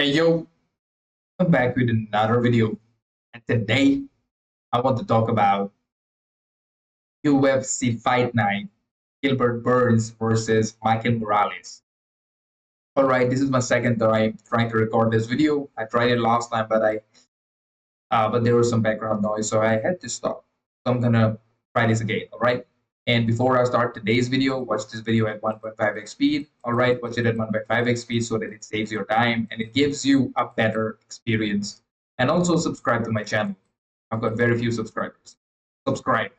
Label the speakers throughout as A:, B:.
A: Hey yo, I'm back with another video, and today I want to talk about UFC Fight Night, Gilbert Burns versus Michael Morales. All right, this is my second time trying to record this video. I tried it last time, but there was some background noise, so I had to stop. So I'm gonna try this again. All right. And before I start today's video, watch this video at 1.5x speed. All right, watch it at 1.5x speed so that it saves your time and it gives you a better experience. And also subscribe to my channel. I've got very few subscribers. Subscribe.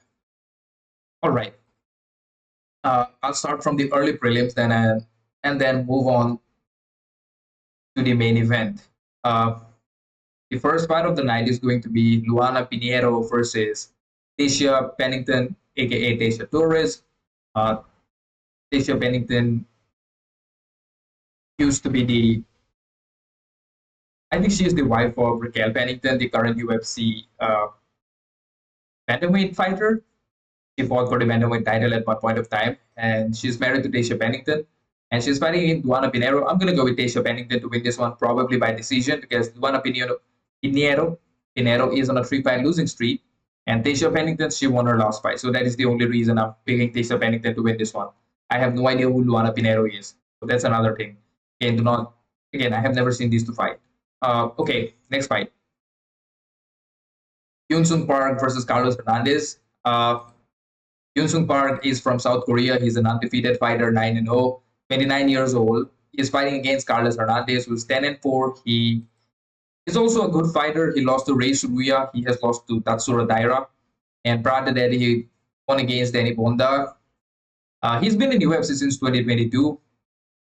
A: All right. I'll start from the early prelims, and then move on to the main event. The first fight of the night is going to be Luana Pinheiro versus Tasha Pennington, aka Tasha Torres. Uh, Tasha Pennington used to be I think she is the wife of Raquel Pennington, the current UFC bantamweight fighter. She fought for the bantamweight title at one point of time, and she's married to Tasha Pennington. And she's fighting in Luana Pinheiro. I'm going to go with Tasha Pennington to win this one, probably by decision, because Luana Pinheiro is on a 3-fight losing streak. And Tasha Pennington, she won her last fight. So that is the only reason I'm picking Tasha Pennington to win this one. I have no idea who Luana Pinheiro is. So that's another thing. Again, I have never seen these two fight. Okay, next fight. Yoon Sung Park versus Carlos Hernandez. Yoon Sung Park is from South Korea. He's an undefeated fighter, 9-0, 29 years old. He's fighting against Carlos Hernandez, who's 10-4. He is also a good fighter. He lost to Ray Suruya. He has lost to Tatsuro Daira. And prior to that, he won against Danny Bonda. He's been in UFC since 2022.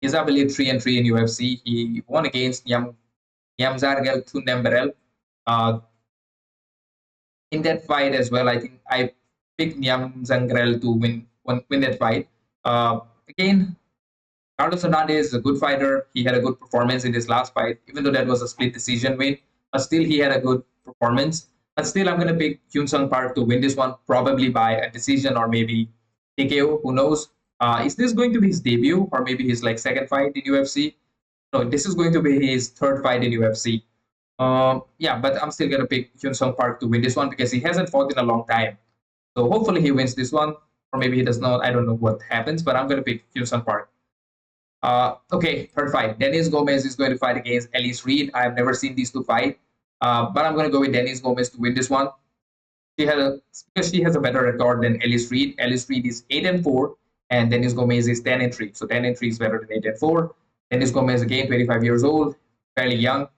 A: He's, I believe, 3-3 in UFC. He won against Nyamzargel Thundemberel. In that fight as well, I think I picked Nyamzargel to win that fight. Again, Carlos Hernandez is a good fighter. He had a good performance in his last fight, even though that was a split decision win. But still, he had a good performance. But still, I'm going to pick Yoon Sung Park to win this one, probably by a decision or maybe TKO. Who knows? Is this going to be his debut or maybe his second fight in UFC? No, this is going to be his third fight in UFC. Yeah, but I'm still going to pick Yoon Sung Park to win this one because he hasn't fought in a long time. So hopefully he wins this one, or maybe he does not. I don't know what happens, but I'm going to pick Yoon Sung Park. Okay, third fight. Dennis Gomez is going to fight against Elise Reed. I've never seen these two fight, but I'm going to go with Dennis Gomez to win this one. Because she has a better record than Elise Reed. Elise Reed is 8-4, and Dennis Gomez is 10-3. So 10-3 is better than 8-4. Dennis Gomez again, 25 years old, fairly young,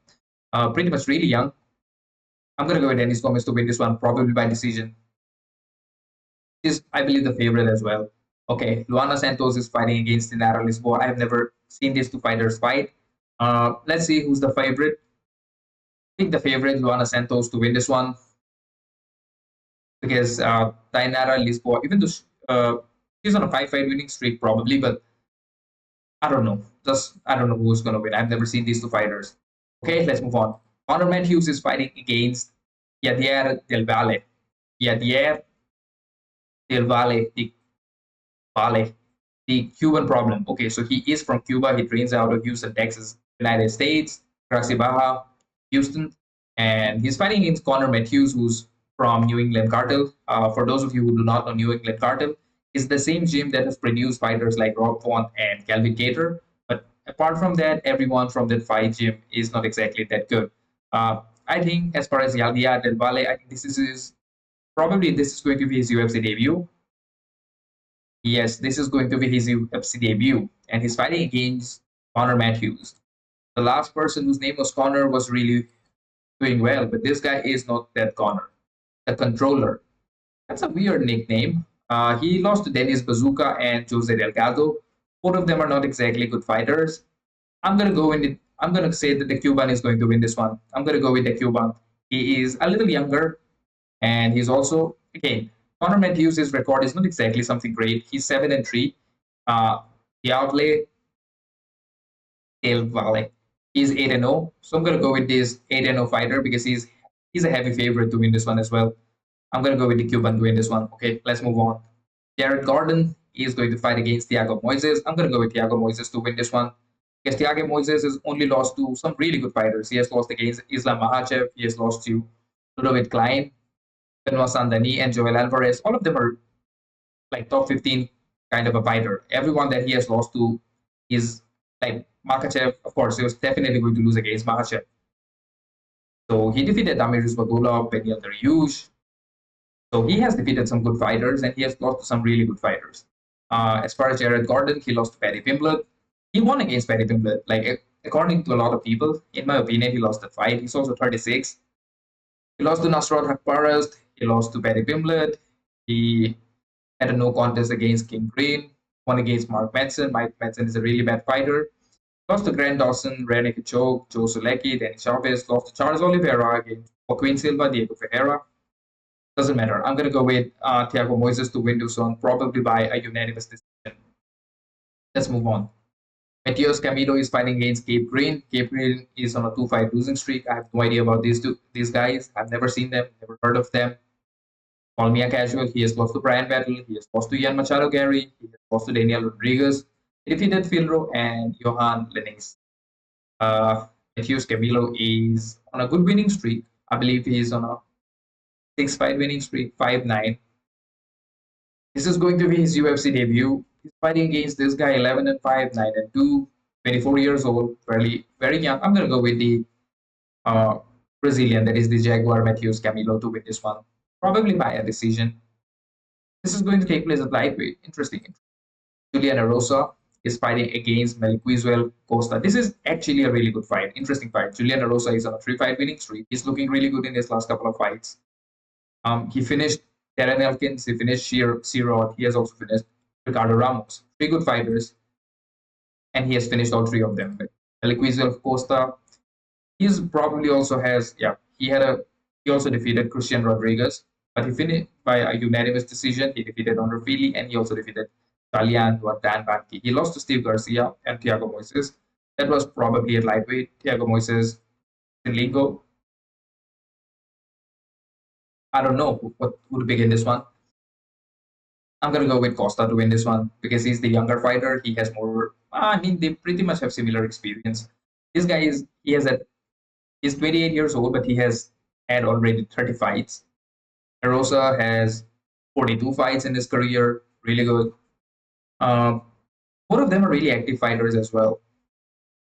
A: pretty much really young. I'm going to go with Dennis Gomez to win this one, probably by decision. Is, I believe, the favorite as well. Okay, Luana Santos is fighting against Dinara Lisboa. I have never seen these two fighters fight. Let's see who's the favorite. I think the favorite, Luana Santos, to win this one. Because Dinara Lisboa, even though she's on a 5-fight winning streak probably, but I don't know. I don't know who's going to win. I've never seen these two fighters. Okay, let's move on. Conor Matthews is fighting against Yadier Del Valle. Yadier Del Valle, the Cuban problem. Okay, so he is from Cuba. He trains out of Houston, Texas, United States, Gracie Baja, Houston. And he's fighting against Conor Matthews, who's from New England Cartel. For those of you who do not know New England Cartel, is the same gym that has produced fighters like Rob Font and Calvin Kattar. But apart from that, everyone from that fight gym is not exactly that good. I think as far as Yadier Del Valle, I think this is going to be his UFC debut. Yes, this is going to be his UFC debut, and he's fighting against Conor Matthews. The last person whose name was Conor was really doing well, but this guy is not that Conor. The Controller. That's a weird nickname. He lost to Dennis Bazooka and Jose Delgado. Both of them are not exactly good fighters. I'm gonna say that the Cuban is going to win this one. I'm gonna go with the Cuban. He is a little younger, and he's also, again, Conor Matthews' record is not exactly something great. He's 7-3. The outlay, Del Valle, he's 8-0. So I'm gonna go with this 8-0 fighter because he's a heavy favorite to win this one as well. I'm gonna go with the Cuban to win this one. Okay, let's move on. Jared Gordon is going to fight against Thiago Moises. I'm gonna go with Thiago Moises to win this one. Because Thiago Moises has only lost to some really good fighters. He has lost against Islam Makhachev. He has lost to Ludovic Klein, Benoit Sandani, and Joel Alvarez. All of them are like top 15 kind of a fighter. Everyone that he has lost to is like Makhachev. Of course, he was definitely going to lose against Makhachev. So he defeated Damir Ismagulov, Benyil Dariush. So he has defeated some good fighters and he has lost to some really good fighters. As far as Jared Gordon, he lost to Paddy Pimblett. He won against Paddy Pimblett. Like according to a lot of people, in my opinion, he lost the fight. He's also 36. He lost to Nasrat Hakparast. He lost to Paddy Pimblett. He had a no contest against King Green. Won against Mark Madsen. Mike Madsen is a really bad fighter. Lost to Grant Dawson, Rene Kachok, Joe Solecki, Danny Chavez. Lost to Charles Oliveira against Joaquin Silva, Diego Ferreira. Doesn't matter. I'm going to go with Thiago Moises to win this one, probably by a unanimous decision. Let's move on. Matheus Camilo is fighting against Gabe Green. Gabe Green is on a 2-fight losing streak. I have no idea about these guys. I've never seen them, never heard of them. Call me a casual. He has lost to Brian Battle. He has lost to Ian Machado Gary. He has lost to Daniel Rodriguez. He defeated Philro and Johan Lennes. Matheus Camilo is on a good winning streak. I believe he is on a 6-fight winning streak, 5-9. This is going to be his UFC debut. He's fighting against this guy, 11-5, 9-2, 24 years old, very young. I'm going to go with the Brazilian, that is the Jaguar Matheus Camilo, to win this one, probably by a decision. This is going to take place at lightweight. Interesting. Julian Erosa is fighting against Meliquisuel Costa. This is actually a really good fight. Interesting fight. Julian Erosa is on a 3-fight winning streak. He's looking really good in his last couple of fights. He finished Darren Elkins, he finished C-Rod, he has also finished Ricardo Ramos. 3 good fighters, and he has finished all 3 of them. Meliquisuel Costa, he's probably also has, he also defeated Christian Rodriguez, but he finished by a unanimous decision. He defeated Andre Fili, and he also defeated Talian Dan Banki. He lost to Steve Garcia and Thiago Moises. That was probably at lightweight. Thiago Moises in Lingo. I don't know who to pick in this one. I'm going to go with Costa to win this one because he's the younger fighter. He has more. I mean, they pretty much have similar experience. This guy he's 28 years old, but he has had already 30 fights. Erosa has 42 fights in his career. Really good. Both of them are really active fighters as well.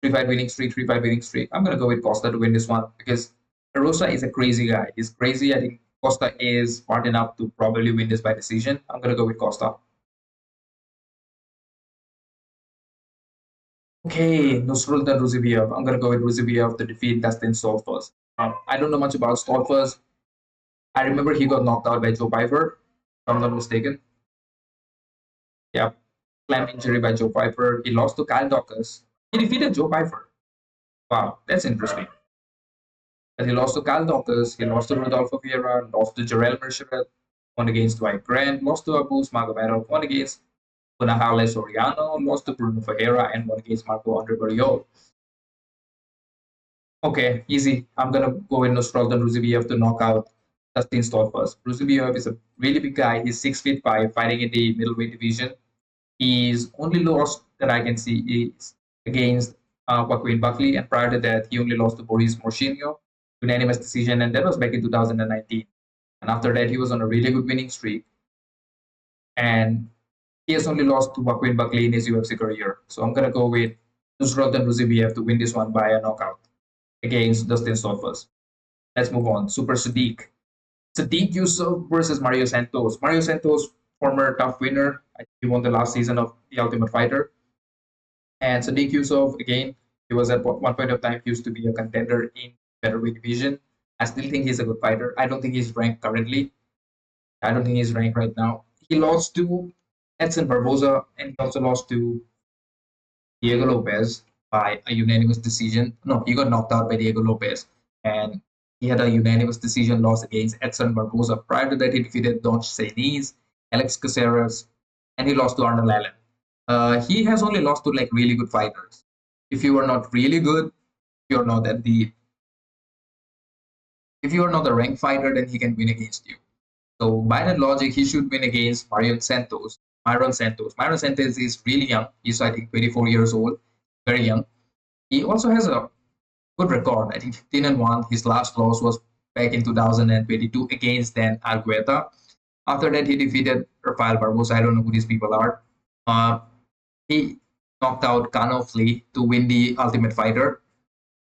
A: 3-fight winning streak, 3-fight winning streak. I'm going to go with Costa to win this one because Erosa is a crazy guy. He's crazy. I think Costa is smart enough to probably win this by decision. I'm going to go with Costa. Okay, Nusrultan Ruzibiev. I'm going to go with Ruzibiev to defeat Dustin Stoltzfus. I don't know much about Stoltzfus. I remember he got knocked out by Joe Piper, if I'm not mistaken. Yeah, clamp injury by Joe Piper. He lost to Kyle Dawkins. He defeated Joe Piper. Wow, that's interesting. But he lost to Kyle Dawkins, he lost to Rodolfo Vieira, lost to Jarrell Merchant, won against Dwight Grant, lost to Abus Magomedov, won against Punahale Soriano, lost to Bruno Ferreira, and won against Marco Andre Barriol. Okay, easy. I'm going to go with Nusrultan Ruzibiev to knock out Dustin Stoltzfus. Ruzibiev is a really big guy. He's 6'5", fighting in the middleweight division. His only loss that I can see is against Joaquin Buckley, and prior to that, he only lost to Boris Morchinio, unanimous decision, and that was back in 2019. And after that, he was on a really good winning streak. And he has only lost to Joaquin Buckley in his UFC career. So I'm going to go with Nusrultan Ruzibiev to win this one by a knockout against Dustin Stoltzfus. Let's move on. Super Sadiq. Sadiq Yusuf versus Mario Santos. Mario Santos, former tough winner. He won the last season of The Ultimate Fighter. And Sadiq Yusuf, again, he was at one point of time, he used to be a contender in featherweight division. I still think he's a good fighter. I don't think he's ranked currently. I don't think he's ranked right now. He lost to Edson Barboza, and he also lost to Diego Lopez by a unanimous decision. No, he got knocked out by Diego Lopez, and he had a unanimous decision loss against Edson Barboza. Prior to that, he defeated Don Sainz, Alex Caceres, and he lost to Arnold Allen. He has only lost to like really good fighters. If you are not really good, if you're not a ranked fighter, then he can win against you. So by that logic, he should win against Myron Santos. Myron Santos is really young. He's I think 24 years old, very young. He also has a good record. I think 15-1. His last loss was back in 2022 against Dan Argueta. After that, he defeated Rafael Barbosa. I don't know who these people are. Uh, he knocked out Kano Flea to win the Ultimate Fighter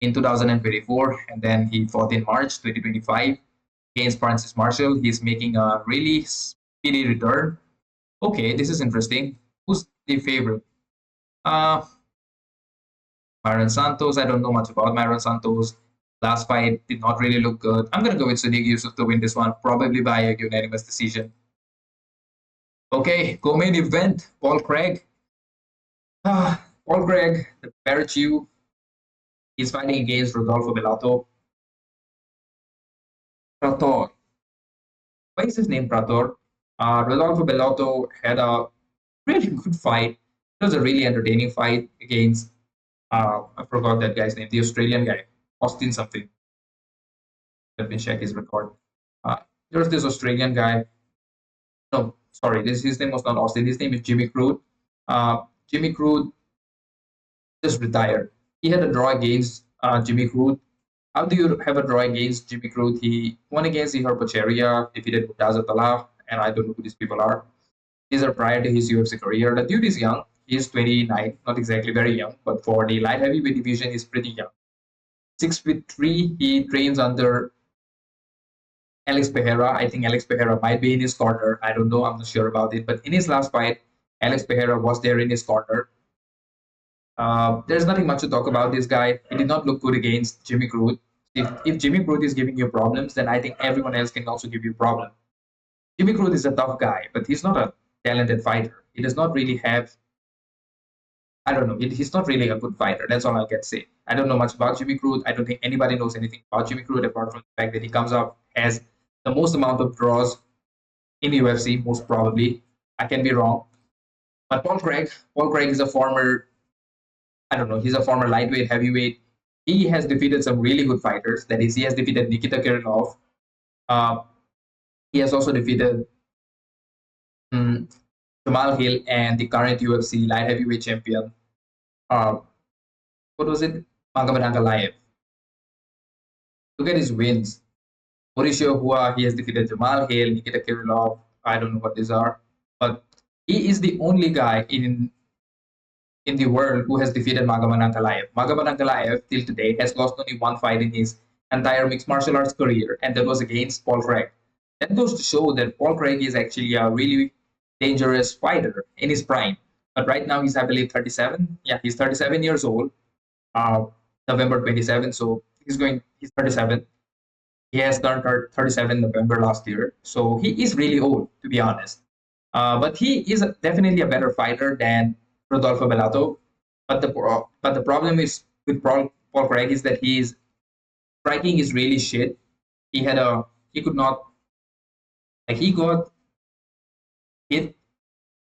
A: in 2024, and then he fought in March 2025 against Francis Marshall. He's making a really speedy return. Okay, this is interesting. Who's the favorite? Uh, Myron Santos. I don't know much about Myron Santos. Last fight did not really look good. I'm gonna go with Sadiq Yusuf to win this one, probably by a unanimous decision. Okay, co-main event. Paul Craig. Paul Craig, the Parachew. He's fighting against Rodolfo Bellato. Prator. Why is his name Prator? Rodolfo Bellato had a really good fight. It was a really entertaining fight against, I forgot that guy's name, the Australian guy, Austin something. Let me check his record. There's this Australian guy. No, sorry, his name was not Austin. His name is Jimmy Crude. Jimmy Crude just retired. He had a draw against Jimmy Crude. How do you have a draw against Jimmy Crude? He won against Ihar Pacheria, defeated Murtaza Talal, and I don't know who these people are. These are prior to his UFC career. The dude is young. He's 29, not exactly very young, but for the light heavyweight division, he's pretty young. 6'3", he trains under Alex Pereira. I think Alex Pereira might be in his corner. I don't know. I'm not sure about it. But in his last fight, Alex Pereira was there in his corner. There's nothing much to talk about this guy. He did not look good against Jimmy Crude. If Jimmy Crude is giving you problems, then I think everyone else can also give you problems. Jimmy Crude is a tough guy, but he's not a talented fighter. He does not really have, I don't know, he's not really a good fighter. That's all I can say. I don't know much about Jimmy Crude. I don't think anybody knows anything about Jimmy Crude apart from the fact that he comes up as the most amount of draws in the UFC, most probably. I can be wrong. But Paul Craig is a former, I don't know, he's a former lightweight, heavyweight. He has defeated some really good fighters. That is, he has defeated Nikita Krylov. He has also defeated Jamal Hill and the current UFC light heavyweight champion. What was it? Magomed Ankalaev. Look at his wins. Mauricio Hua, he has defeated Jamal Hill, Nikita Krylov. I don't know what these are, but he is the only guy in the world who has defeated Magomed Ankalaev. Magomed Ankalaev, till today, has lost only one fight in his entire mixed martial arts career, and that was against Paul Craig. That goes to show that Paul Craig is actually a really dangerous fighter in his prime. But right now, he's, I believe, 37. Yeah, he's 37 years old. November 27, so he's 37. He has turned 37 November last year, so he is really old, to be honest. But he is definitely a better fighter than Rodolfo Bellato. But the problem is with Paul Craig is that his striking is really shit. He could not, like, he got hit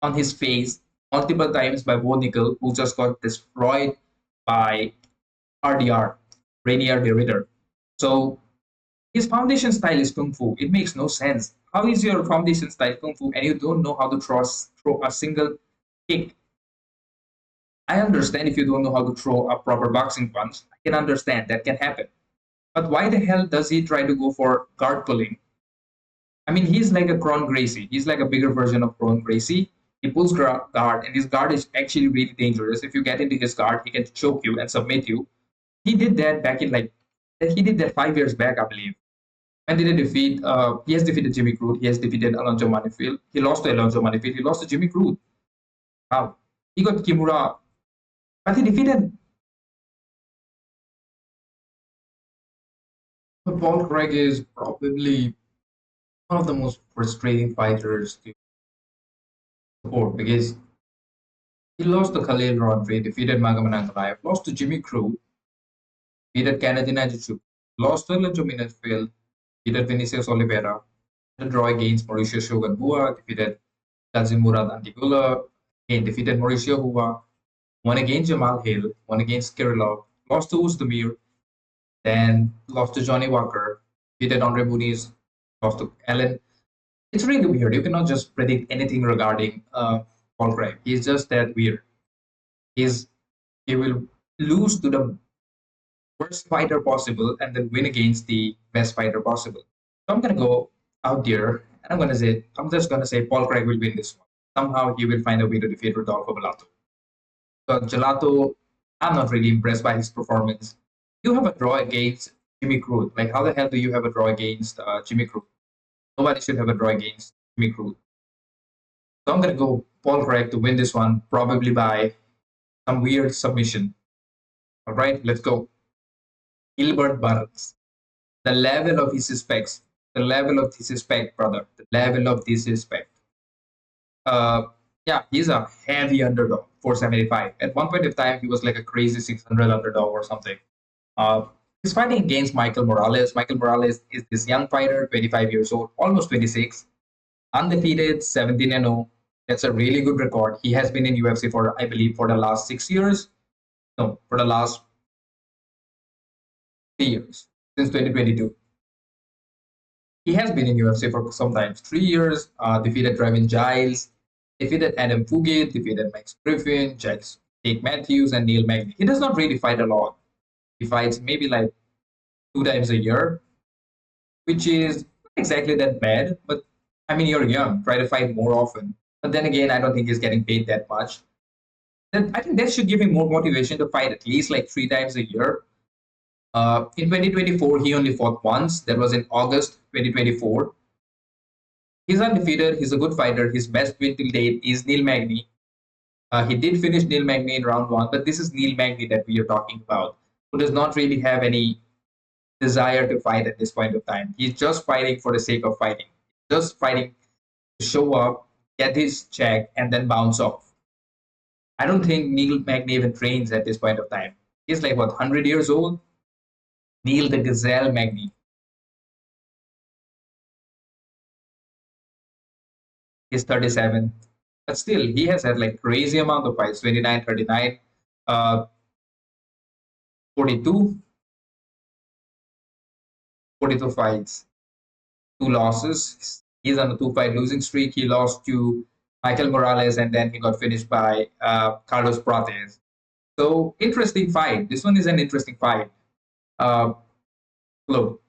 A: on his face multiple times by Bo Nickel, who just got destroyed by RDR, Rainier de Ritter. So his foundation style is Kung Fu. It makes no sense. How is your foundation style Kung Fu and you don't know how to throw a single kick? I understand if you don't know how to throw a proper boxing punch. I can understand that can happen. But why the hell does he try to go for guard pulling? I mean, he's like a Kron Gracie. He's like a bigger version of Kron Gracie. He pulls guard, and his guard is actually really dangerous. If you get into his guard, he can choke you and submit you. He did that back in he did that 5 years back, I believe. And did a defeat. He has defeated Jimmy Crude. He has defeated Alonso Manifield. He lost to Alonso Manifield. He lost to Jimmy Crude. Wow. He got Kimura, but he defeated. But Paul Craig is probably one of the most frustrating fighters to support because he lost to Khalil Rodri, defeated Magomed Ankalaev, lost to Jimmy Crude, defeated Kennedy Najichu, lost to Alonso Manifield, defeated Vinicius Oliveira, a draw against Mauricio Shogun Hua, defeated Kazimurad Antigula, again defeated Mauricio Hua, won against Jamal Hill, won against Kirillov, lost to Uzdemir, then lost to Johnny Walker, defeated Andre Muniz, lost to Allen. It's really weird. You cannot just predict anything regarding Paul Craig. He's just that weird. He will lose to the worst fighter possible and then win against the best fighter possible. So I'm gonna go out there and I'm just gonna say Paul Craig will win this one. Somehow he will find a way to defeat Rodolfo Bellato. So Gelato, I'm not really impressed by his performance. You have a draw against Jimmy Crute. Like, how the hell do you have a draw against Jimmy Crute? Nobody should have a draw against Jimmy Crute. So I'm gonna go Paul Craig to win this one, probably by some weird submission. All right, let's go. Gilbert Burns. The level of his specs, the level of disrespect, brother, the level of disrespect. Uh, yeah, he's a heavy underdog, 475. At one point of time, he was like a crazy 600 underdog or something. He's fighting against Michael Morales. Michael Morales is this young fighter, 25 years old, almost 26, undefeated, 17-0. That's a really good record. He has been in UFC for, I believe, for the last 6 years. No, for the last 3 years, since 2022. He has been in UFC for sometimes 3 years, defeated Trevin Giles, defeated Adam Fugit, defeated Max Griffin, Jake Matthews, and Neil Magny. He does not really fight a lot. He fights maybe like 2 times a year, which is not exactly that bad. But I mean, you're young, try to fight more often. But then again, I don't think he's getting paid that much. Then I think that should give him more motivation to fight at least like 3 times a year. In 2024, he only fought once. That was in August 2024. He's undefeated. He's a good fighter. His best win till date is Neil Magny. He did finish Neil Magny in round one, but this is Neil Magny that we are talking about, who does not really have any desire to fight at this point of time. He's just fighting for the sake of fighting, just fighting to show up, get his check, and then bounce off. I don't think Neil Magny even trains at this point of time. He's like, what, 100 years old? Neil the Gazelle Magny. He's 37. But still, he has had like crazy amount of fights, 29, 39, 42, 42 fights, 2 losses. He's on a 2-fight losing streak. He lost to Michael Morales and then he got finished by Carlos Prates. So, interesting fight. This one is an interesting fight. Look,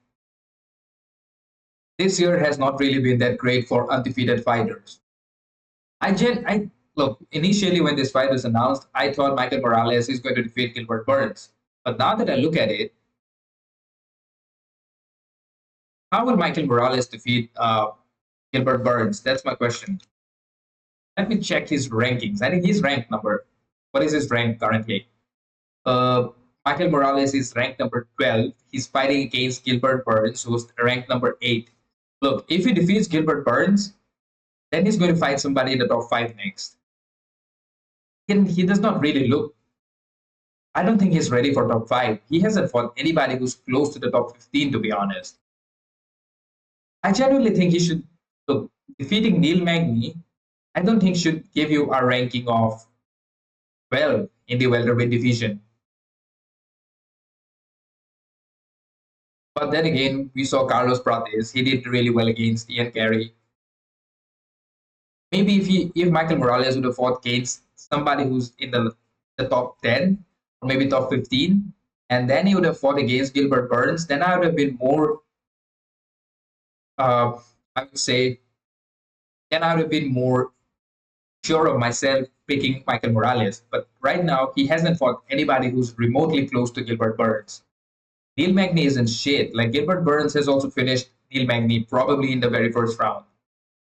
A: this year has not really been that great for undefeated fighters. I look, initially when this fight was announced, I thought Michael Morales is going to defeat Gilbert Burns. But now that I look at it, how will Michael Morales defeat Gilbert Burns? That's my question. Let me check his rankings. I think he's ranked number. What is his rank currently? Michael Morales is ranked number 12. He's fighting against Gilbert Burns, who's ranked number 8. Look, if he defeats Gilbert Burns, then he's going to fight somebody in the top 5 next. He does not really look. I don't think he's ready for top 5. He hasn't fought anybody who's close to the top 15, to be honest. I genuinely think he should look. Defeating Neil Magny, I don't think should give you a ranking of 12 in the welterweight division. But then again, we saw Carlos Prates. He did really well against Ian Carey. Maybe if Michael Morales would have fought against somebody who's in the top 10 or maybe top 15, and then he would have fought against Gilbert Burns, then I would have been more, I would say, then I would have been more sure of myself picking Michael Morales. But right now, he hasn't fought anybody who's remotely close to Gilbert Burns. Neil Magny isn't shit. Like Gilbert Burns has also finished Neil Magny probably in the very first round.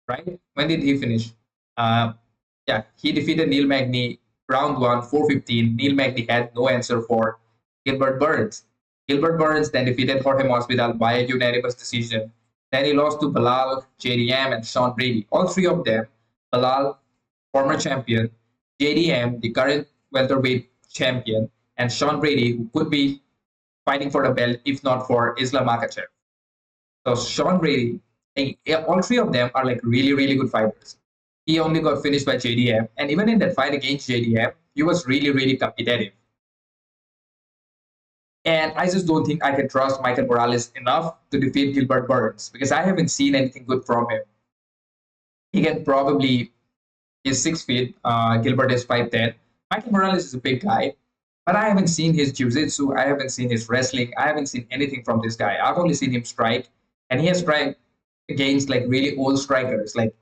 A: Right? When did he finish? Yeah, he defeated Neil Magny round 1, 415. Neil Magny had no answer for Gilbert Burns. Gilbert Burns then defeated Jorge Masvidal by a unanimous decision. Then he lost to Belal, JDM, and Sean Brady. All 3 of them, Belal, former champion, JDM, the current welterweight champion, and Sean Brady, who could be fighting for the belt if not for Islam Makhachev. So Sean Brady, all 3 of them are like really, really good fighters. He only got finished by JDM, and even in that fight against JDM, he was really, really competitive. And I just don't think I can trust Michael Morales enough to defeat Gilbert Burns because I haven't seen anything good from him. He can probably, he's 6 feet, Gilbert is 5'10. Michael Morales is a big guy, But I haven't seen his jiu-jitsu. I haven't seen his wrestling. I haven't seen anything from this guy. I've only seen him strike, and he has strike against like really old strikers. Like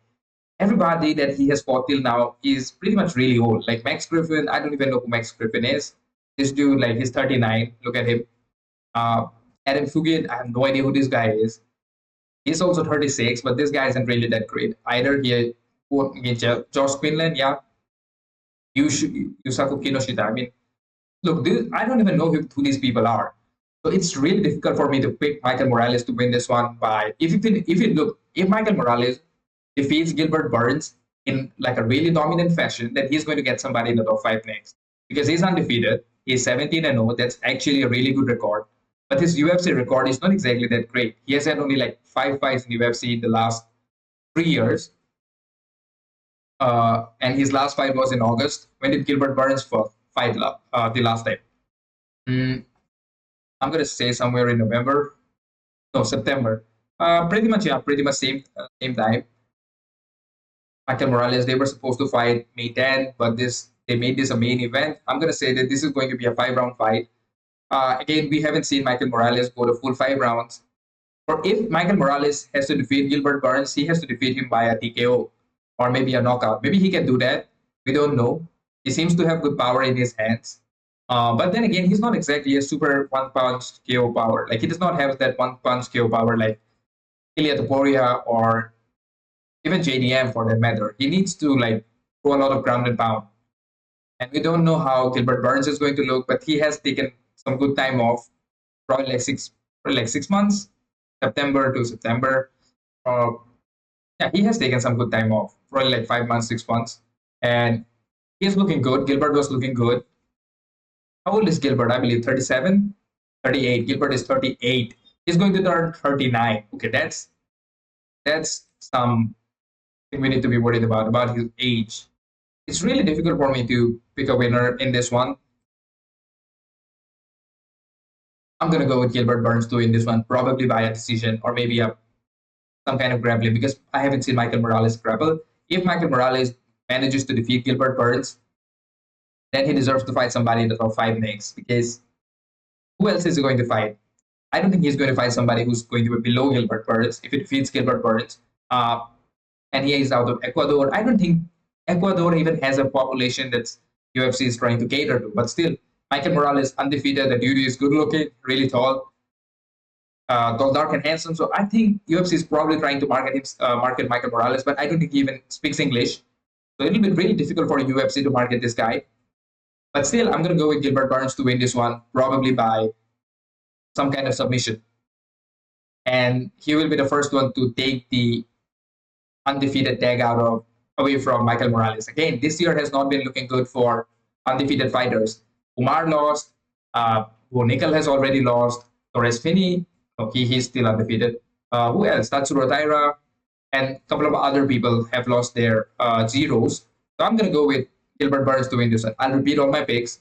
A: everybody that he has fought till now is pretty much really old. Like Max Griffin, I don't even know who Max Griffin is. This dude, like he's 39. Look at him. Uh, Adam Fugit, I have no idea who this guy is. He's also 36, but this guy isn't really that great either. He fought against Josh Quinlan, yeah. Yusaku Kinoshita. I mean, look, I don't even know who these people are. So it's really difficult for me to pick Michael Morales to win this one by if Michael Morales defeats Gilbert Burns in like a really dominant fashion, then he's going to get somebody in the top 5 next because he's undefeated. He's 17-0. That's actually a really good record. But his UFC record is not exactly that great. He has had only like 5 fights in UFC in the last 3 years. And his last fight was in August. When did Gilbert Burns fight the last time? I'm going to say somewhere in November. No, September. Pretty much same time. Michael Morales, they were supposed to fight May 10, but they made this a main event. I'm going to say that this is going to be a 5-round fight. Again, we haven't seen Michael Morales go the full 5 rounds. Or if Michael Morales has to defeat Gilbert Burns, he has to defeat him by a TKO or maybe a knockout. Maybe he can do that. We don't know. He seems to have good power in his hands. But then again, he's not exactly a super one-punch KO power. Like he does not have that one-punch KO power like Ilia Topuria or even JDM for that matter. He needs to like throw a lot of ground and pound. And we don't know how Gilbert Burns is going to look, but he has taken some good time off, probably like 6 months, September to September. Yeah, he has taken some good time off, probably like 5 months, 6 months. And he's looking good. Gilbert was looking good. How old is Gilbert? I believe 37, 38. Gilbert is 38. He's going to turn 39. Okay, that's something we need to be worried about his age. It's really difficult for me to pick a winner in this one. I'm going to go with Gilbert Burns to win this one, probably by a decision or maybe some kind of grappling because I haven't seen Michael Morales grapple. If Michael Morales manages to defeat Gilbert Burns, then he deserves to fight somebody in the top 5 next because who else is he going to fight? I don't think he's going to fight somebody who's going to be below Gilbert Burns if it defeats Gilbert Burns. And he is out of Ecuador. I don't think Ecuador even has a population that UFC is trying to cater to. But still, Michael Morales undefeated. The dude is good looking, really tall, tall, dark, and handsome. So I think UFC is probably trying to market Michael Morales, but I don't think he even speaks English. So it'll be really difficult for UFC to market this guy. But still, I'm going to go with Gilbert Burns to win this one, probably by some kind of submission. And he will be the first one to take the undefeated tag away from Michael Morales. Again, this year has not been looking good for undefeated fighters. Umar lost. Bo Nickel has already lost. Torres Finney, he's still undefeated. Who else? Tatsuro Taira and a couple of other people have lost their zeros. So I'm going to go with Gilbert Burns to win this one. I'll repeat all my picks.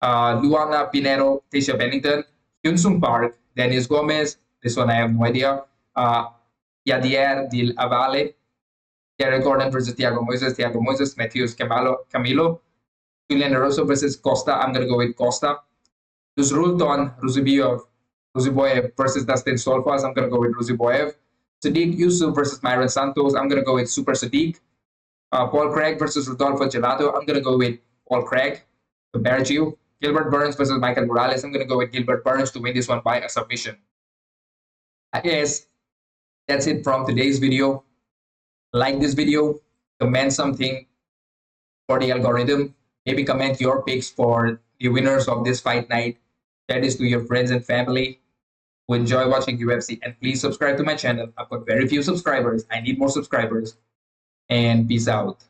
A: Luana Pinero, Tasha Bennington, Hyun-Sung Park, Dennis Gomez. This one I have no idea. Yadier Dil Avale, Derek Gordon versus Thiago Moises, Matthews Camilo, Julian Eroso versus Costa. I'm going to go with Costa. Nuzrulton Ruziboyev versus Dustin Solfas. I'm going to go with Ruziboyev. Sadiq Yusuf versus Myron Santos. I'm going to go with Super Sadiq. Paul Craig versus Rodolfo Bellato. I'm going to go with Paul Craig. Bergiu. Gilbert Burns versus Michael Morales. I'm going to go with Gilbert Burns to win this one by a submission. I guess that's it from today's video. Like this video, comment something for the algorithm. Maybe comment your picks for the winners of this fight night. Share this to your friends and family who enjoy watching UFC. And please subscribe to my channel. I've got very few subscribers. I need more subscribers. And peace out.